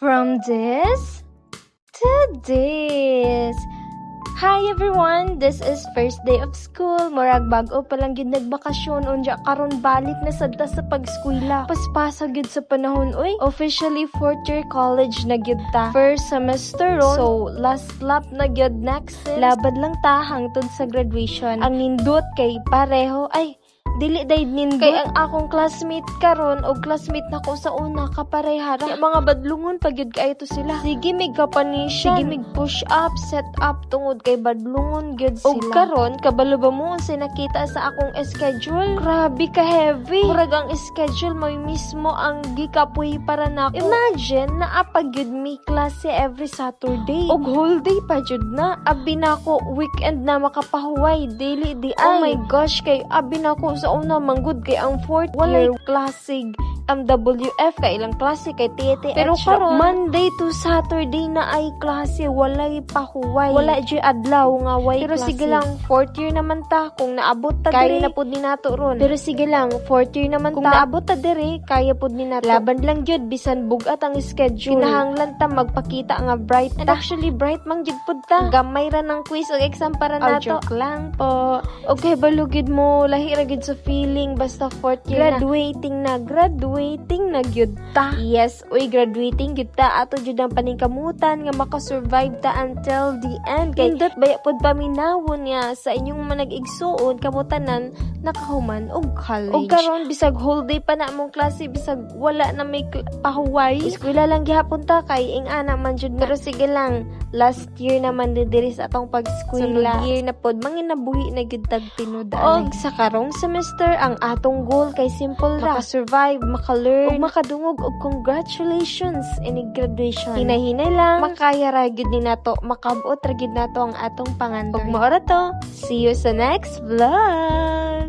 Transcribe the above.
From this to this. Hi everyone, this is first day of school. Murag bag-o pa lang gid nagbakasyon unya karon balik na sadta sa pag-eskwela. Paspasa gid sa panahon oy. Officially fourth year college na gid ta. First semester ron. So last lap na gid next sem. Labad lang ta hangtod sa graduation. Ang nindot kay pareho ay dili day nindot kay ang akong classmate karon og classmate nako sa una kaparehara. Kaya mga badlungon pagyud kay ito sila. Sige mig kapanisyon, sige mig push up, set up tungod kay badlungon gyud sila. Og karon kabalo ba mo sa nakita sa akong schedule? Grabe ka heavy. Murag ang schedule mo mismo ang gikapoy para nako. Imagine na pagyud mi klase every Saturday. Og whole day pa jud na. Abi nako weekend na makapahuway dili di ay. Oh my gosh kay abi nako sa una manggod kay ang fourth walay klasig WF kay ilang klase kay TTH. Pero karon Monday to Saturday na ay klase walay pahuway. Wala jud adlaw nga way pero klase. Sige lang fourth year naman ta kung naabot ta kaya na pud ni nato ron. Pero sige lang fourth year naman kung naabot ta dire kaya pud ni nato. Laban lang jud bisan bugat ang schedule. Kinahanglan ta magpakita nga bright. And actually bright man jud pud ta. Gamay ra ng quiz ug exam para nato. Joke lang po. Okay balugid mo lahi ra gid sa feeling basta fourth year graduating na gyud ta. Yes, uy graduating gyud ta ato jud ang paningkamutan nga makasurvive ta until the end. Kay indot baya pod paminawon nga sa inyong manag-igsuon kamutanan nakahuman og college. Og karon bisag whole day pa na among klase bisag wala na may pahuway. Eskwela lang gihapon ta kay ing ana man jud. Pero sige lang last year naman diri sa atong pag-eskwela. Sunod year na pod manginabuhi na gyud tag tinud. Og sa karong semester ang atong goal kay simple ra maka-survive, maka-learn, ug makadungog og congratulations in graduation. Hinahinay lang makaya ra gyud ni nato, makabot ra gyud nato ang atong pangandoy. Ug mao ra to. See you sa next vlog.